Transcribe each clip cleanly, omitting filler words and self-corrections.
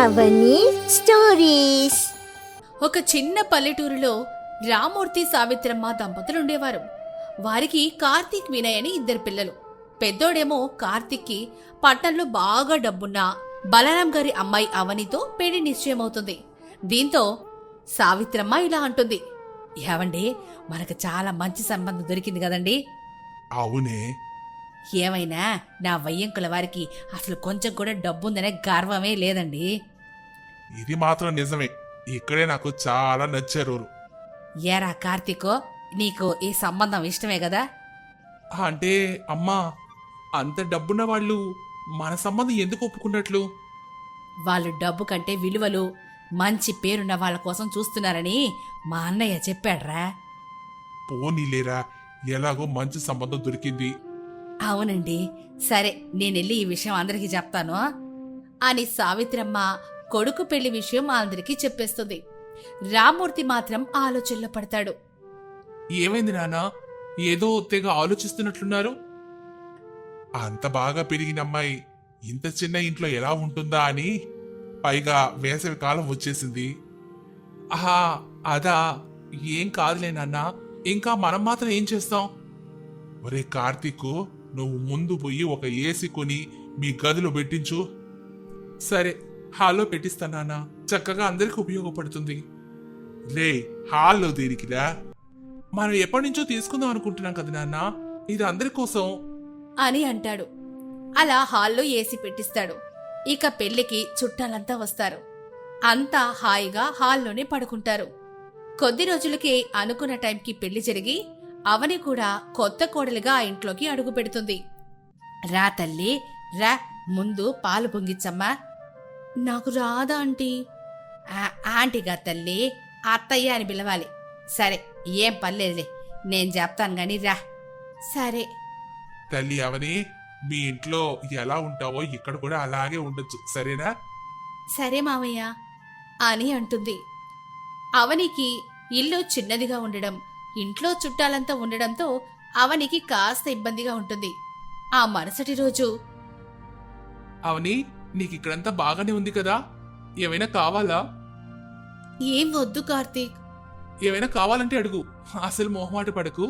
అవని stories. ఒక చిన్న పల్లెటూరులో రామూర్తి సావిత్రమ్మ దంపతులుండేవారు. వారికి కార్తీక్ వినయ్ అని ఇద్దరు పిల్లలు. పెద్దోడేమో కార్తీక్కి పట్టణంలో బాగా డబ్బున్న బలరాం గారి అమ్మాయి అవనితో పెళ్లి నిశ్చయమవుతుంది. దీంతో సావిత్రమ్మ ఇలా అంటుంది, ఏవండి, మనకు చాలా మంచి సంబంధం దొరికింది కదండి. అవునే, ఏమైనా నా వయ్యంకుల వారికి అసలు కొంచెం కూడా డబ్బుందనే గర్వమే లేదండి. ఇది మాత్రం నిజమే. ఇక్కడే నాకు చాలా నచ్చారు. ఏరా కార్తీకో, నీకు ఈ సంబంధం ఇష్టమే కదా? అంటే అమ్మా, అంత డబ్బున్న వాళ్ళు మన సంబంధం ఎందుకు ఒప్పుకున్నట్లు? వాళ్ళు డబ్బు కంటే విలువలు, మంచి పేరున్న వాళ్ళ కోసం చూస్తున్నారని మా అన్నయ్య చెప్పాడ్రా. పోనీలేరా, ఎలాగో మంచి సంబంధం దొరికింది. అవునండి, సరే నేనెళ్ళి ఈ విషయం అందరికీ చెప్తాను అని సావిత్రమ్మ కొడుకు పెళ్లి విషయం అందరికీ చెప్పేస్తుంది. రామూర్తి మాత్రం ఆలోచనలో పడతాడు. ఏమైంది నాన్న, ఏదో తెగ ఆలోచిస్తున్నట్లున్నారు? అంత బాగా పెరిగిన అమ్మాయి ఇంత చిన్న ఇంట్లో ఎలా ఉంటుందా అని. పైగా వేసవి కాలం వచ్చేసింది. ఆహా, అదా, ఏం కాదులే నాన్న. ఇంకా మనం మాత్రం ఏం చేస్తాం? ఒరే కార్తీకు, నువ్వు ముందు పోయి ఒక ఏసీ కొని మీ గదిలో పెట్టించు. సరే, హాల్లో పెట్టిస్తా నాన్న, చక్కగా అందరికి ఉపయోగపడుతుంది. లే, హాల్లో దేనికిలా? మనం ఎప్పటి నుంచో తీసుకుందాం అనుకుంటున్నాం కదా నాన్న, ఇది అందరి కోసం అని అంటాడు. అలా హాల్లో ఏసీ పెట్టిస్తాడు. ఇక పెళ్లికి చుట్టాలంతా వస్తారు. అంతా హాయిగా హాల్లోనే పడుకుంటారు. కొద్ది రోజులకే అనుకున్న టైంకి పెళ్లి జరిగి అవని కూడా కొత్త కోడలిగా ఆ ఇంట్లోకి అడుగు పెడుతుంది. రా తల్లి రా, ముందు పాలు పొంగిచ్చమ్మా. నాకు రాదా ఆంటీ? ఆంటీగా తల్లి, అత్తయ్య అని పిలవాలి. సరే, ఏం పర్లేదులే, నేను చెప్తాను గాని రా. సరే తల్లి అవని, మీ ఇంట్లో ఎలా ఉంటావో ఇక్కడ కూడా అలాగే ఉండొచ్చు, సరేనా? సరే మావయ్య అని అంటుంది. అవనికి ఇల్లు చిన్నదిగా ఉండడం, ఇంట్లో చుట్టాలంతా ఉండడంతో అవనికి కాస్త ఇబ్బందిగా ఉంటుంది. ఆ మరుసటి రోజు, అవని, నీకు ఇక్కడంతా బాగానే ఉంది కదా? ఏమైనా కావాలా? ఏం వద్దు కార్తీక్. ఏమైనా కావాలంటే అడుగు, అసలు మొహమాట పడకు.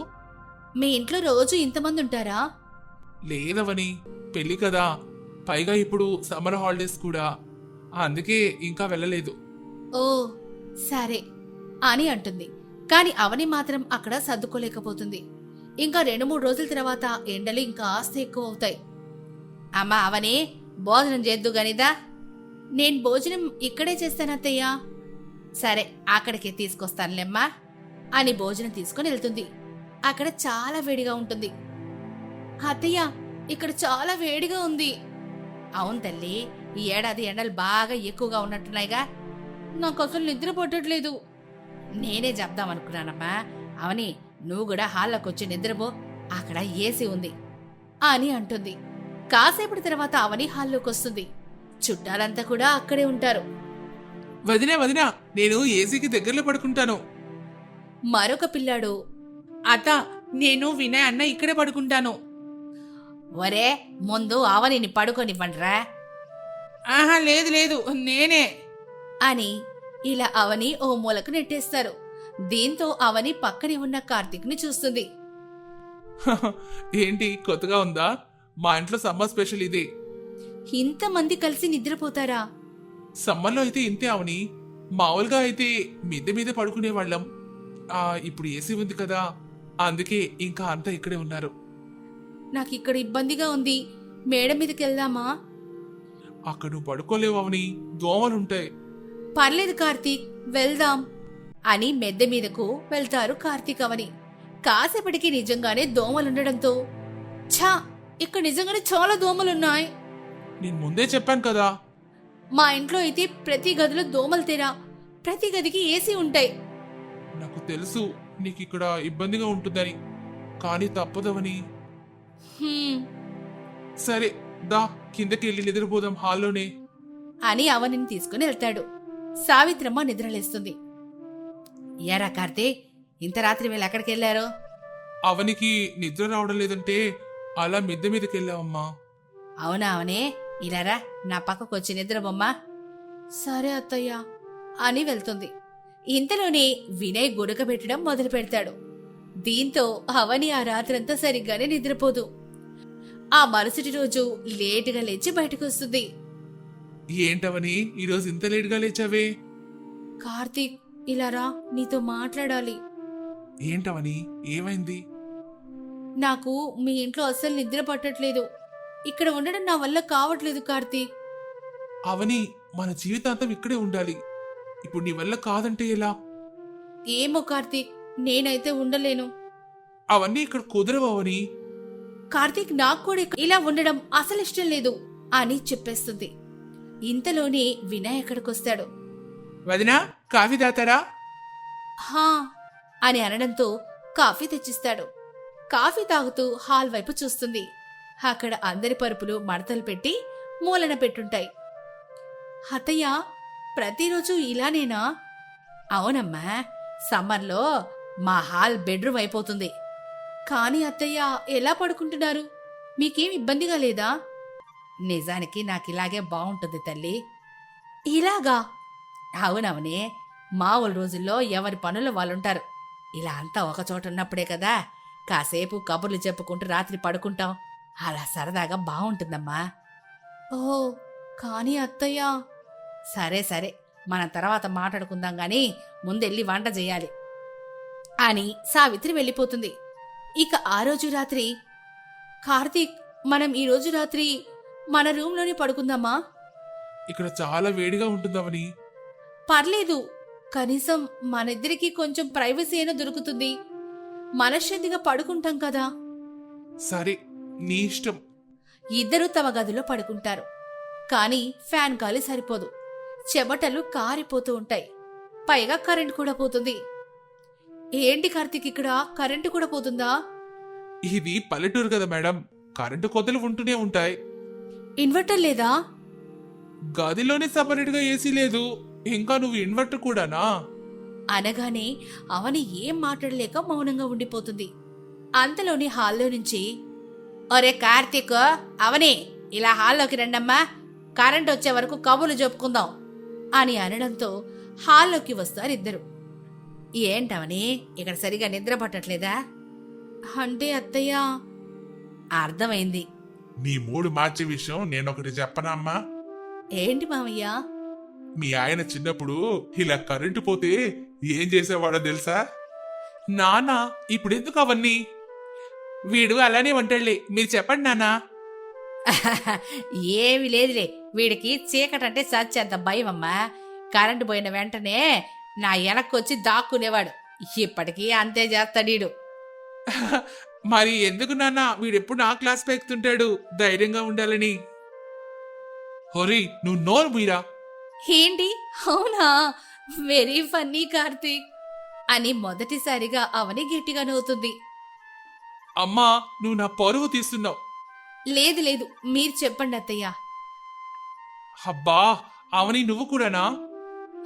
మీ ఇంట్లో రోజు ఇంతమంది ఉంటారా? లేదవని, పెళ్లి కదా, పైగా ఇప్పుడు సమ్మర్ హాలిడేస్ కూడా, అందుకే ఇంకా వెళ్ళలేదు. ఓ సరే అని అంటుంది. కాని అవని మాత్రం అక్కడ సర్దుకోలేకపోతుంది. ఇంకా 2-3 రోజుల తర్వాత ఎండలు ఇంకాస్త ఎక్కువ అవుతాయి. అమ్మా అవని, భోజనం చేద్దు గనిదా? నేను భోజనం ఇక్కడే చేస్తానత్తయ్యా. సరే, అక్కడికే తీసుకొస్తానులేమ్మా అని భోజనం తీసుకుని వెళ్తుంది. అక్కడ చాలా వేడిగా ఉంటుంది. అత్తయ్య, ఇక్కడ చాలా వేడిగా ఉంది. అవును తల్లి, ఈ ఏడాది ఎండలు బాగా ఎక్కువగా ఉన్నట్టున్నాయిగా. నాకు అసలు నిద్ర పట్టట్లేదు. నేనే చెప్దామనుకున్నానమ్మా. అవని, నువ్వు కూడా హాల్లోకి వచ్చి నిద్రపో, అక్కడ ఏసీ ఉంది అని అంటుంది. కాసేపటి తర్వాత అవని హాల్లోకి వస్తుంది. చుట్టాలంతా కూడా అక్కడే ఉంటారు. వదినా వదినా, నేను ఏసీకి దగ్గరలో పడుకుంటాను. మరొక పిల్లాడు, అత్త, నేను వినయ్ అన్న ఇక్కడే పడుకుంటాను. ఒరే, ముందు అవనిని పడుకోనివ్వండిరా. ఆహా, లేదు లేదు, నేనే అని ఇలా అవని ఓ మూలకు నెట్టేస్తారు. దీంతో అవని పక్కనే ఉన్న కార్తీక్ని చూస్తుంది. ఏంటి, కొత్తగా ఉందా? మా ఇంట్లో సమ్మర్ స్పెషల్ ఇది. ఇంతమంది కలిసి నిద్రపోతారా? సమ్మర్లో అయితే ఇంతే అవని, మామూలుగా అయితే మిద్దె మీద పడుకునేవాళ్ళం. ఇప్పుడు ఏసీ ఉంది కదా, అందుకే ఇంకా అంతా ఇక్కడే ఉన్నారు. నాకు ఇక్కడ ఇబ్బందిగా ఉంది, మేడ మీదకి వెళ్దామా? అక్కడ నువ్వు పడుకోలేవు అవని, దోమలుంటాయి. పర్లేదు కార్తీక్, వెళ్దాం అని మెద్దె మీదకు వెళ్తారు కార్తీక్ అవని. కాసేపటికి నిజంగానే దోమలుండడంతో, ఛా, ఇక్కడ నిజంగానే చాలా దోమలున్నాయి. నేను ముందే చెప్పాను కదా. మా ఇంట్లో అయితే ప్రతి గదిలో దోమలు తెరా, ప్రతి గదికి ఏసీ ఉంటాయి. నాకు తెలుసు నీకు ఇక్కడ ఇబ్బందిగా ఉంటుందని, కానీ తప్పదవని. సరే దా, కిందకి వెళ్ళి నిద్రపోదాం హాల్లోనే అని అవనిని తీసుకుని వెళ్తాడు. సావిత్రమ్మ నిద్రలేస్తుంది. ఏరా కార్తీక్, ఇంత రాత్రి వీళ్ళు ఎక్కడికి వెళ్ళారు? అవనికి నిద్ర రావడం లేదంటే అలా మిద్దె మీదకి వెళ్ళావమ్మా. అవునా అవనే, ఇలారా, నా పక్కకు వచ్చి నిద్రబొమ్మా. సరే అత్తయ్య అని వెళ్తుంది. ఇంతలోనే వినయ్ గురక పెట్టడం మొదలు పెడతాడు. దీంతో అవని ఆ రాత్రంతా సరిగ్గానే నిద్రపోదు. ఆ మరుసటి రోజు లేటుగా లేచి బయటకొస్తుంది. ఏంటవని ఈరోజు ఇంత లేటుగా లేచావే? కార్తీక్, ఇలా రా, నీతో మాట్లాడాలి. ఏంటవని, ఏమైంది? నాకు మీ ఇంట్లో అస్సలు నిద్ర పట్టట్లేదు. ఇక్కడ ఉండడం నా వల్ల కావట్లేదు కార్తీక్. అవని, మన జీవితాంతం ఇక్కడే ఉండాలి. ఇప్పుడు నీ వల్ల కాదంటే ఎలా? ఏమో కార్తీక్, నేనైతే ఉండలేను. అవన్నీ ఇక్కడ కుదరవు అవని. కార్తీక్, నాకు కూడా ఇలా ఉండడం అసలు ఇష్టం లేదు అని చెప్పేస్తుంది. ఇంతలోనే వినయ్ అక్కడికొస్తాడు. వదినా, కాఫీ తాతారా? హా అని అనడంతో కాఫీ తెచ్చిస్తాడు. కాఫీ తాగుతూ హాల్ వైపు చూస్తుంది. అక్కడ అందరి పరుపులు మడతలు పెట్టి మూలన పెట్టుంటాయి. అత్తయ్య, ప్రతిరోజు ఇలానేనా? అవునమ్మా, సమ్మర్లో మా హాల్ బెడ్రూమ్ అయిపోతుంది. కానీ అత్తయ్య, ఎలా పడుకుంటున్నారు? మీకేం ఇబ్బందిగా లేదా? నిజానికి నాకిలాగే బాగుంటుంది తల్లి. ఇలాగా? అవునవనే, మామూలు రోజుల్లో ఎవరి పనులు వాళ్ళుంటారు. ఇలా అంతా ఒకచోట ఉన్నప్పుడే కదా కాసేపు కబుర్లు చెప్పుకుంటూ రాత్రి పడుకుంటాం. అలా సరదాగా బాగుంటుందమ్మా. ఓ, కానీ అత్తయ్య. సరే సరే, మనం తర్వాత మాట్లాడుకుందాం గాని ముందెళ్ళి వంట చేయాలి అని సావిత్రి వెళ్ళిపోతుంది. ఇక ఆ రోజు రాత్రి, కార్తీక్, మనం ఈ రోజు రాత్రి మన రూమ్లోనే పడుకుందామా? ఇక్కడ చాలా వేడిగా ఉంటుందవని. పర్లేదు, కనీసం మనిద్దరికి కొంచెం ప్రైవసీ అయినా దొరుకుతుంది. మనశ్శాంతిగా పడుకుంటాం కదా. సరే, నీ ఇష్టం. ఇద్దరూ తమ గదిలో పడుకుంటారు. కానీ ఫ్యాన్ గాలి సరిపోదు. చెమటలు కారిపోతూ ఉంటాయి. పైగా కరెంట్ కూడా పోతుంది. ఏంటి కార్తీక్, ఇక్కడ కరెంటు కూడా పోతుందా? ఇది పల్లెటూరు కదా మేడం, కరెంటు కోతలు ఉంటూనే ఉంటాయి. ఇన్వర్టర్ లేదా? గదిలోనే సపరేట్ గా ఏసీ లేదు. ఇంకా నువ్వు ఇన్వర్టర్ కూడానా? అనగానే అవని ఏం మాట్లాడలేక మౌనంగా ఉండిపోతుంది. అంతలోని హాల్లో నుంచి, ఒరే కార్తీక్, అవని, ఇలా హాల్లోకి రండమ్మా, కరెంట్ వచ్చే వరకు కబుర్లు చెప్పుకుందాం అని అనడంతో హాల్లోకి వస్తారిద్దరు. ఏంటవని, ఇక్కడ సరిగా నిద్ర పట్టట్లేదా? అంటే అత్తయ్య. అర్థమైంది. నీ మూడు మార్చే విషయం నేనొకటి చెప్పనా అమ్మా? ఏంటి మామయ్య? మీ ఆయన చిన్నప్పుడు ఇలా కరెంటు పోతే ఏం చేసేవాడో తెలుసా? నానా, ఇప్పుడెందుకు అవన్నీ? వీడు అలానే ఉంటాడులే, మీరు చెప్పండి నానా. ఏమి లేదులే, వీడికి చీకటంటే చచ్చేంత భయం అమ్మా. కరెంటు పోయిన వెంటనే నా వెనక్కొచ్చి దాక్కునేవాడు. ఇప్పటికీ అంతే చేస్తాడీడు. మరి ఎందుకు నాన్న, వీడెప్పుడు నా క్లాస్ పెక్కుతుంటాడు ధైర్యంగా ఉండాలని. హొరీ, నువ్వు నోరు మీరా. ఏంటి, అవునా? వెరీ ఫన్నీ కార్తీక్ అని మొదటిసారిగా అవని గట్టిగా నవ్వుతుంది. అమ్మా, నువ్వు నా పరువు తీస్తున్నావు. లేదు లేదు, మీరు చెప్పండి అత్తయ్య అబ్బా, అవని నువ్వు కూడానా?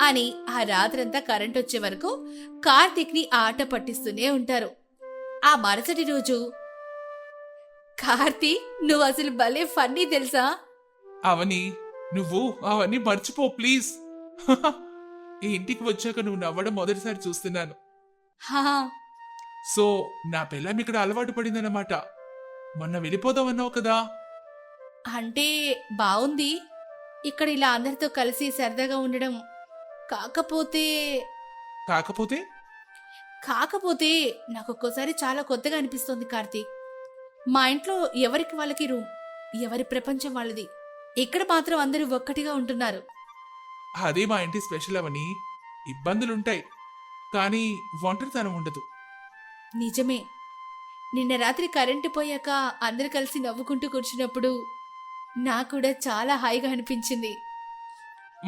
అని ఆ రాత్రంతా కరెంట్ వచ్చే వరకు కార్తీక్ ని ఆట పట్టిస్తూనే ఉంటారు. ఆ మరుసటి రోజు, కార్తీక్, నువ్వు అసలు భలే ఫన్నీ తెలుసా? అవని, నువ్వు అవన్నీ మర్చిపో ప్లీజ్. ఈ ఇంటికి వచ్చాక నువ్వు నవ్వడం మొదటిసారి చూస్తున్నాను. హా, సో నా పిల్లం ఇక్కడ అలవాటు పడిందన్నమాట. మొన్న వెళ్ళిపోదామన్నావు కదా? అంటే బావుంది ఇక్కడ ఇలా అందరితో కలిసి సరదాగా ఉండడం. కాకపోతే కాకపోతే కాకపోతే నాకు ఒక్కోసారి చాలా కొత్తగా అనిపిస్తోంది కార్తీక్. మా ఇంట్లో ఎవరికి వాళ్ళకి రూమ్, ఎవరి ప్రపంచం వాళ్ళది. ఇక్కడ మాత్రం అందరూ ఒక్కటిగా ఉంటున్నారు. అదే మా ఇంటి స్పెషల్ అవని. ఇబ్బందులుంటాయి, కానీ ఒంటరితనం ఉండదు. నిజమే. నిన్న రాత్రి కరెంటు పోయాక అందరు కలిసి నవ్వుకుంటూ కూర్చున్నప్పుడు నాకు కూడా చాలా హాయిగా అనిపించింది.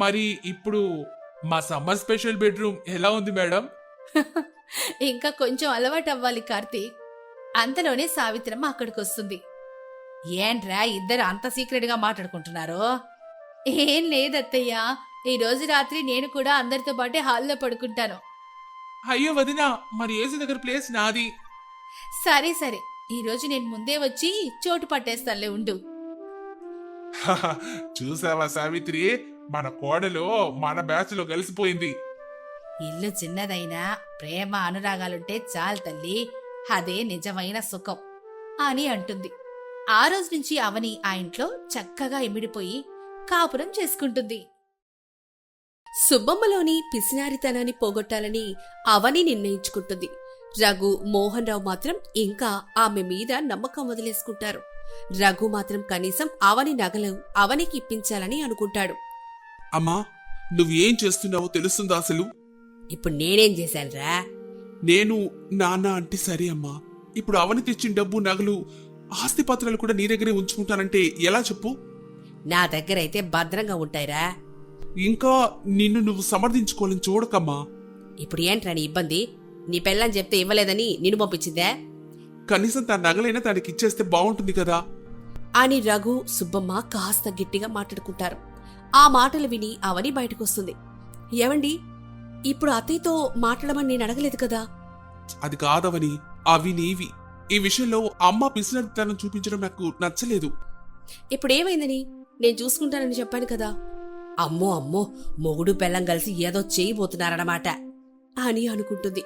మరి ఇప్పుడు మా సమ్మర్ స్పెషల్ బెడ్రూమ్ ఎలా ఉంది మేడం? ఇంకా కొంచెం అలవాటు అవ్వాలి కార్తీక్. అంతలోనే సావిత్రమ్మ అక్కడికొస్తుంది. ఏంట్రా ఇద్దరు అంత సీక్రెట్ గా మాట్లాడుకుంటున్నారు? ఏం లేదత్తయ్య, ఈ రోజు రాత్రి నేను కూడా అందరితో పాటే హాల్లో పడుకుంటాను. అయ్యో వదినా, మరి ఏసీ దగ్గర ప్లేస్ నాది. సరే సరే, ఈ రోజు నేను ముందే వచ్చి చోటు పట్టేస్తానులే, ఉండు. చూసావా సావిత్రి, మన కోడలు మన బ్యాచ్ లో కలిసిపోయింది. ఇల్లు చిన్నదైనా ప్రేమ అనురాగాలుంటే చాలు తల్లి, అదే నిజమైన సుఖం అని అంటుంది. ఆ రోజు నుంచి అవని ఆ ఇంట్లో చక్కగా ఇమిడిపోయి కాపురం చేసుకుంటుంది. సుబ్బమ్మలోని పిసినారితనాన్ని పోగొట్టాలని అవని నిర్ణయించుకుంటుంది. రఘు, మోహన్ రావు మాత్రం ఇంకా ఆమె మీద నమ్మకం వదిలేసుకుంటారు. రఘు మాత్రం కనీసం అవని నగలు అవనికి ఇప్పించాలని అనుకుంటాడు. అమ్మా, నువ్వేం చేస్తున్నావో తెలుస్తుందా అసలు? ఇప్పుడు నేనేం చేశానురా? నేను నాన్న అంటే సరే అమ్మా, ఇప్పుడు అవని తెచ్చిన డబ్బు, నగలు, ఆస్తిపత్రాలు కూడా నీ దగ్గరే ఉంచుకుంటానంటే ఎలా చెప్పు? నా దగ్గరైతే భద్రంగా ఉంటాయిరా. ఇంకా నిన్ను నువ్వు సమర్థించుకోవాలని చూడకమ్మా. ఇప్పుడు ఏంట్రా నీ ఇబ్బంది? నీ పెళ్ళని చెప్తే ఇవ్వలేదని నిన్ను పంపించిందే కనీసం తన నగలైనా తనకి ఇచ్చేస్తే బాగుంటుంది కదా అని రఘు, సుబ్బమ్మ కాస్త గట్టిగా మాట్లాడుకుంటారు. ఆ మాటలు విని అవని బయటకొస్తుంది. ఏవండి, ఇప్పుడు అత్తయ్యతో మాట్లాడమని నేను అడగలేదు కదా. అది కాదవని, అవి నీవి. ఈ విషయంలో అమ్మ పిసినతనం చూపించడం నాకు నచ్చలేదు. ఇప్పుడేమైందని? నేను చూసుకుంటానని చెప్పాను కదా. అమ్మో అమ్మో, మొగుడు పెళ్ళం కలిసి ఏదో చేయబోతున్నారన్నమాట అని అనుకుంటుంది.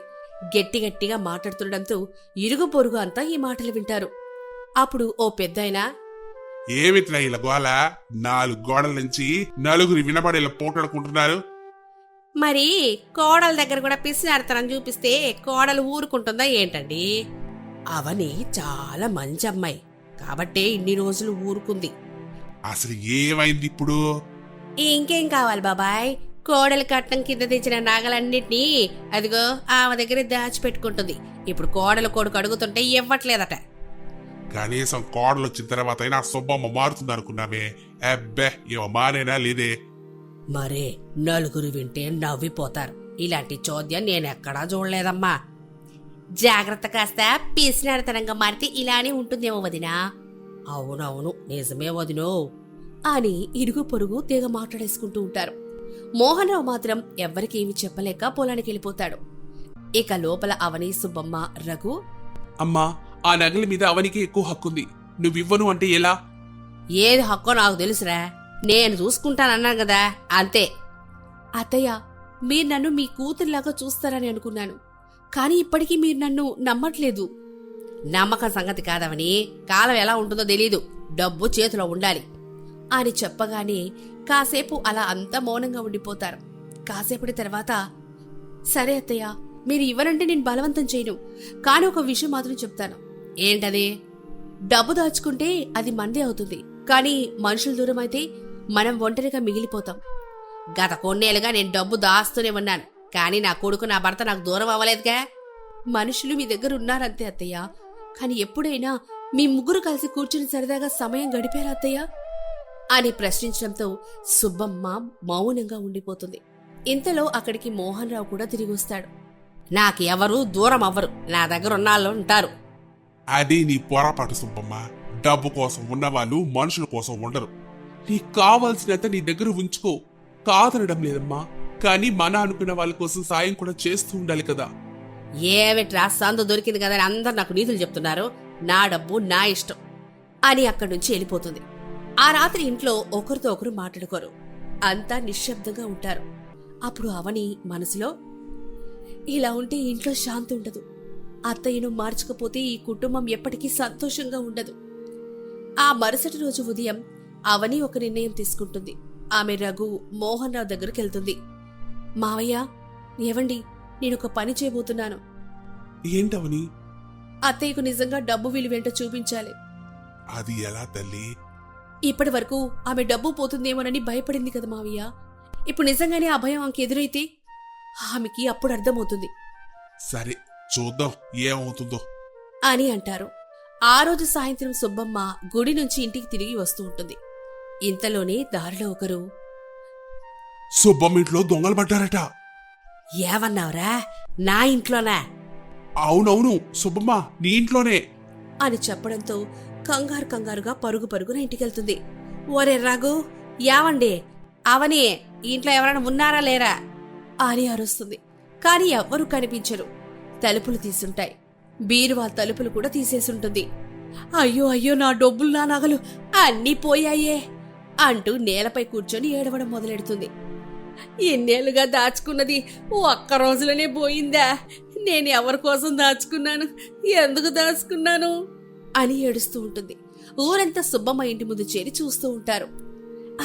గట్టి గట్టిగా మాట్లాడుతుండడంతో ఇరుగు పొరుగు అంతా ఈ మాటలు వింటారు. అప్పుడు ఓ పెద్దాయన, ఏమిట్లా ఇలా గోల? 4 గోడల నుంచి నలుగురు వినబడేలా పోటాడుకుంటున్నారు. మరి కోడల దగ్గర కూడా పిసినారితనం చూపిస్తే కోడలు ఊరుకుంటుందా ఏంటండి? అవని చాలా మంచి అమ్మాయి కాబట్టే ఇన్ని రోజులు ఊరుకుంది. అసలు ఏమైంది ఇప్పుడు? ఇంకేం కావాలి బాబాయ్? కోడలు కట్నం కింద తెచ్చిన నగలన్నిటినీ అదిగో ఆమె దగ్గర దాచిపెట్టుకుంటుంది. ఇప్పుడు కోడలు కొడుకు అడుగుతుంటే ఇవ్వట్లేదట. కనీసం కోడలు వచ్చిన తర్వాత అయినా సుబ్బమ్మ మారుతుంది అనుకున్నామే. అబ్బే, ఇవ మానేనా లేదే. మరే నలుగురు వింటే నవ్విపోతారు. ఇలాంటి చోద్యం నేనెక్కడా చూడలేదమ్మా. జాగ్రత్త, కాస్త పీసినారితనంగా మారితే ఇలానే ఉంటుందేమో వదినా. అవునవును, నిజమే వదినో అని ఇరుగు పొరుగు తెగ మాట్లాడేసుకుంటూ ఉంటారు. మోహన్ రావు మాత్రం ఎవ్వరికేమీ చెప్పలేక పొలానికి వెళ్ళిపోతాడు. ఇక లోపల అవని, సుబ్బమ్మ, రఘు, అమ్మా, ఆ నగల మీద అవనికి ఎక్కువ హక్కుంది. నువ్వివ్వను అంటే ఎలా? ఏది హక్కో నాకు తెలుసురా, నేను చూసుకుంటానన్నాను కదా, అంతే. అత్తయ్య, మీరు నన్ను మీ కూతురులాగా చూస్తారని అనుకున్నాను, కానీ ఇప్పటికీ మీరు నన్ను నమ్మట్లేదు. నమ్మకం సంగతి కాదవని, కాలం ఎలా ఉంటుందో తెలీదు, డబ్బు చేతిలో ఉండాలి అని చెప్పగానే కాసేపు అలా అంతా మౌనంగా ఉండిపోతారు. కాసేపటి తర్వాత, సరే అత్తయ్య, మీరు ఇవ్వనంటే నేను బలవంతం చేయను, కానీ ఒక విషయం మాత్రం చెప్తాను. ఏంటది? డబ్బు దాచుకుంటే అది మనదే అవుతుంది, కానీ మనుషులు దూరం అయితే మనం ఒంటరిగా మిగిలిపోతాం. గత కొన్నేళ్లుగా నేను డబ్బు దాస్తూనే ఉన్నాను, కానీ నా కొడుకు, నా భర్త నాకు దూరం అవ్వలేదుగా. మనుషులు మీ దగ్గర ఉన్నారంతే అత్తయ్య, కానీ ఎప్పుడైనా మీ ముగ్గురు కలిసి కూర్చుని సరదాగా సమయం గడిపారా అత్తయ్య అని ప్రశ్నించడంతో సుబ్బమ్మ మౌనంగా ఉండిపోతుంది. ఇంతలో అక్కడికి మోహన్ రావు కూడా తిరిగి వస్తాడు. నాకెవరూ దూరం అవ్వరు, నా దగ్గర ఉన్నాళ్ళు ఉంటారు. అది నీ పొరపాటు సుబ్బమ్మ. డబ్బు కోసం ఉన్నవాళ్ళు మనుషుల కోసం ఉండరు. నీకు కావాల్సినంత నీ దగ్గర ఉంచుకో, కాదనడం లేదమ్మా, కానీ మన అనుకున్న వాళ్ళ కోసం సాయం కూడా చేస్తూ ఉండాలి కదా. ఏమిట్రా, సందు దొరికింది కదా అని అందరు నాకు నీతులు చెప్తున్నారు. నా డబ్బు నా ఇష్టం అని అక్కడి నుంచి వెళ్ళిపోతుంది. ఆ రాత్రి ఇంట్లో ఒకరితో ఒకరు మాట్లాడుకోరు, అంతా నిశ్శబ్దంగా ఉంటారు. అప్పుడు అవని మనసులో, ఇలా ఉంటే ఇంట్లో శాంతి ఉండదు, అత్తయ్యను మార్చకపోతే ఈ కుటుంబం ఎప్పటికీ సంతోషంగా ఉండదు. ఆ మరుసటి రోజు ఉదయం అవని ఒక నిర్ణయం తీసుకుంటుంది. ఆమె రఘు, మోహన్ రావు దగ్గరికి వెళ్తుంది. మావయ్య, ఏవండి, నేనొక పని చేయబోతున్నాను. ఏంటవని? అత్తయ్యకు నిజంగా డబ్బు విలువేంటో చూపించాలి. అది ఎలా తల్లి? ఇప్పటి వరకు ఆమె డబ్బు పోతుందేమోనని భయపడింది కదా మావయ్య. ఇప్పుడు నిజంగానే ఆ భయం ఆమెకి ఎదురైతే ఆమెకి అప్పుడు అర్థమవుతుంది సరే, చూద్దాం ఏమవుతుందో అని అంటారు. ఆ రోజు సాయంత్రం సుబ్బమ్మ గుడి నుంచి ఇంటికి తిరిగి వస్తూ ఉంటుంది. ఇంతలోనే దారిలో ఒకరు, సుబ్బమ్మ ఇంట్లో దొంగలు పడ్డారట. ఏవన్నావురా? నా ఇంట్లోనా? అవునవును సుబ్బమ్మ, నీ ఇంట్లోనే అని చెప్పడంతో కంగారు కంగారుగా పరుగు పరుగున ఇంటికెళ్తుంది. ఓరే రఘు, యావండి, అవని ఇంట్లో ఎవరైనా ఉన్నారా లేరా అని అరుస్తుంది. కాని ఎవ్వరూ కనిపించరు. తలుపులు తీసుంటాయి, బీరువా తలుపులు కూడా తీసేసుంటుంది. అయ్యో అయ్యో, నా డబ్బులు, నా నగలు అన్నీ పోయాయే అంటూ నేలపై కూర్చొని ఏడవడం మొదలెడుతుంది. ఎన్నేళ్లుగా దాచుకున్నది ఒక్క రోజులోనే పోయిందా? నేను ఎవరి కోసం దాచుకున్నాను, ఎందుకు దాచుకున్నాను అని ఏడుస్తూ ఉంటుంది. ఊరంతా సుబ్బమ్మ ఇంటి ముందు చేరి చూస్తూ ఉంటారు.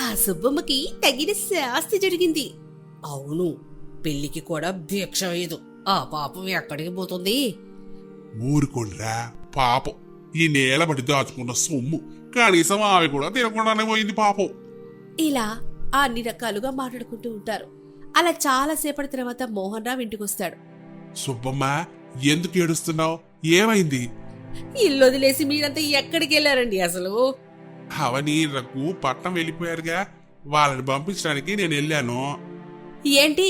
ఆ సుబ్బమ్మకి తగిన శాస్తి జరిగింది. అవును, పెళ్లికి కూడా భిక్ష వేయదు. ఆ పాపం ఎక్కడికి పోతుంది? ఊరుకోండిరా పాపం, ఈ నేల బట్టి దాచుకున్న సొమ్ము కనీసం ఆమె కూడా తినకుండానే పోయింది పాపం. ఇలా అన్ని రకాలుగా మాట్లాడుకుంటూ ఉంటారు. అలా చాలాసేపటి తర్వాత మోహన్ రావు ఇంటికొస్తాడు. సుబ్బమ్మ, ఎందుకు ఏడుస్తున్నావు? ఏమైంది? ఇల్లు వదిలేసి మీరంతా ఎక్కడికి వెళ్ళారండి అసలు? అవని రఘు పట్నం వెళ్ళిపోయారుగా, వాళ్ళని పంపించడానికి నేను వెళ్ళాను. ఏంటి,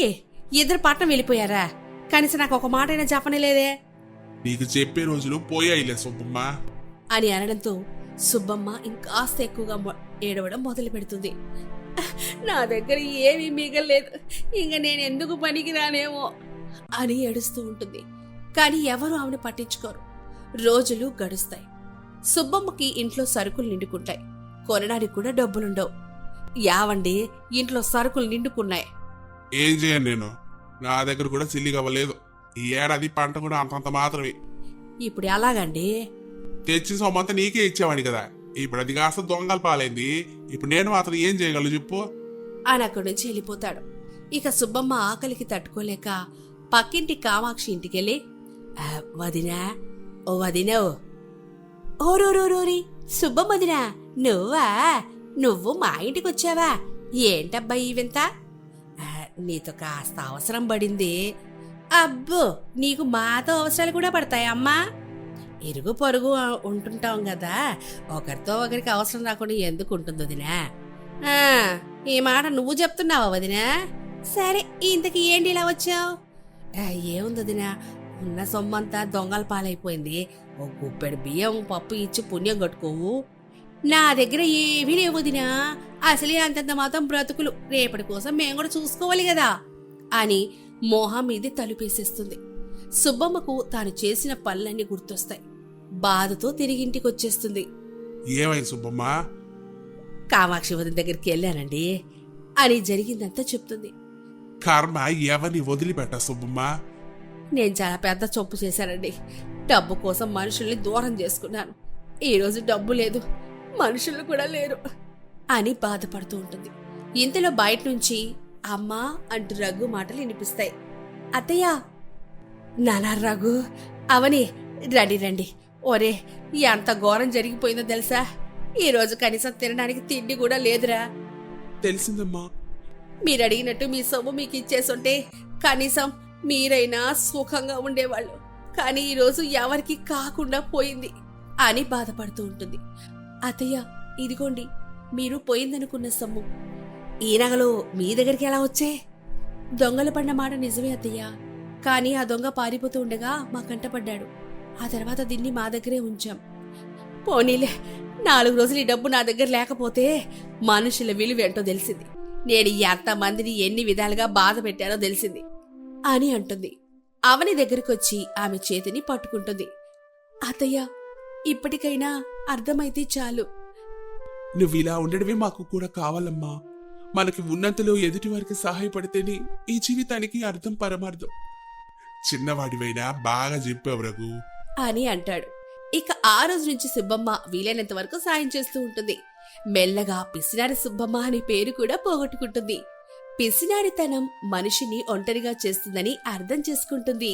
ఇద్దరు పట్నం వెళ్ళిపోయారా? కనీసం నాకు ఒక మాట అయినా చెప్పనేలేదే నీకు చెప్పే రోజులు పోయాయిలే సుబ్బమ్మ అని అనడంతో సుబ్బమ్మ ఇంకాస్త ఎక్కువగా ఏడవడం మొదలు పెడుతుంది. నా దగ్గర ఏమీ మిగలేదు, ఇంక నేను ఎందుకు పనికి రానేమో అని ఏడుస్తూ ఉంటుంది. కాని ఎవరూ ఆమెను పట్టించుకోరు. రోజులు గడుస్తాయి. సుబ్బమ్మకి ఇంట్లో సరుకులు నిండుకుంటాయి. కొనడానికి కూడా డబ్బులుండవు. యావండి, ఇంట్లో సరుకులు నిండుకున్నాయి. ఏం చేయను నేను, నా దగ్గర కూడా సిల్లి అవ్వలేదు. ఈ ఏడాది పంట కూడా అంతంత మాత్రమే. ఇప్పుడు ఎలాగండి? తెచ్చిన సొమ్మంతా నీకే ఇచ్చేవాడి కదా, ఇప్పుడు అది కాస్త దొంగల పాలైంది. ఇప్పుడు నేను మాత్రం ఏం చేయగలను చెప్పు అని అక్కడి నుంచి వెళ్ళిపోతాడు. ఇక సుబ్బమ్మ ఆకలికి తట్టుకోలేక పక్కింటి కామాక్షి ఇంటికెళ్ళి, వదినా, ఓ వదినో, ఓరోరోరోరి సుబ్బమ్మదినా, నువ్వా? నువ్వు మా ఇంటికి వచ్చావా? ఏంటబ్బా ఈ వింత? నీతో కాస్త అవసరం పడింది. అబ్బో, నీకు మాతో అవసరాలు కూడా పడతాయమ్మా? ఇరుగు పొరుగు ఉంటుంటాం కదా, ఒకరితో ఒకరికి అవసరం రాకుండా ఎందుకు ఉంటుంది వదినా? ఈ మాట నువ్వు చెప్తున్నావా వదినా? సరే, ఇంతకి ఏంటి ఇలా వచ్చావు? ఏముంది వదినా, ఉన్న సొమ్మంతా దొంగల పాలైపోయింది. ఓ గుప్పెడు బియ్యం పప్పు ఇచ్చి పుణ్యం కట్టుకోవు. నా దగ్గర ఏమీ లేవు వదినా, అసలే అంతంత మాత్రం బ్రతుకులు, రేపటి కోసం మేము కూడా చూసుకోవాలి కదా అని మోహం మీది తలుపేసేస్తుంది. సుబ్బమ్మకు తాను చేసిన పనులన్నీ గుర్తొస్తాయి. బాధతో తిరిగింటికొచ్చేస్తుంది. ఏమైంది సుబ్బమ్మ? కామాక్షి వదిన దగ్గరికి వెళ్ళానండి అని జరిగిందంతా చెప్తుంది. కర్మ ఎవరిని వదిలిపెట్ట సుబ్బమ్మ. నేను చాలా పెద్ద చొప్పు చేశానండి. డబ్బు కోసం మనుషుల్ని దూరం చేసుకున్నాను. ఈరోజు డబ్బు లేదు, మనుషులు కూడా లేరు అని బాధపడుతూ ఉంటుంది. ఇంతలో బయట నుంచి అమ్మా అంటూ రఘు మాటలు వినిపిస్తాయి. అత్తయ్య, నానా రఘు, అవని, రండి రండి. ఒరే, ఎంత ఘోరం జరిగిపోయిందో తెలుసా? ఈరోజు కనీసం తినడానికి తిండి కూడా లేదురా. తెలిసిందమ్మా. మీరు అడిగినట్టు మీ సొమ్ము మీకు ఇచ్చేసుంటే కనీసం మీరైనా సుఖంగా ఉండేవాళ్ళు. కానీ ఈరోజు ఎవరికి కాకుండా పోయింది అని బాధపడుతూ ఉంటుంది. అత్తయ్య, ఇదిగోండి మీరు పోయిందనుకున్న సొమ్ము. ఈ నగలు మీ దగ్గరికి ఎలా వచ్చే? దొంగలు పడిన మాట నిజమే అత్తయ్య, కానీ ఆ దొంగ పారిపోతూ ఉండగా మా కంటపడ్డాడు. ఆ తర్వాత దీన్ని మా దగ్గరే ఉంచాం. పోనీలే, 4 రోజులు ఈ డబ్బు నా దగ్గర లేకపోతే మనుషుల విలువ ఏంటో తెలిసింది. నేను ఎంతమందిని ఎన్ని విధాలుగా బాధ పెట్టానో తెలిసింది అని అంటుంది. అవని దగ్గరకొచ్చి ఆమె చేతిని పట్టుకుంటుంది. అత్తయ్య, ఇప్పటికైనా అర్థమైతే చాలు. నువ్వు ఇలా ఉండడమే మాకు కూడా కావాలమ్మా. మనకి ఉన్నంతలో ఎదుటి వారికి సహాయపడితేనే ఈ జీవితానికి అర్థం పరమార్థం. చిన్నవాడివైనా బాగా చెప్పావు రఘు అని అంటాడు. ఇక ఆ రోజు నుంచి సుబ్బమ్మ వీలైనంత వరకు సాయం చేస్తూ ఉంటుంది. మెల్లగా పిసినారి సుబ్బమ్మ అనే పేరు కూడా పోగొట్టుకుంటుంది. పిసినారితనం మనిషిని ఒంటరిగా చేస్తుందని అర్థం చేసుకుంటుంది.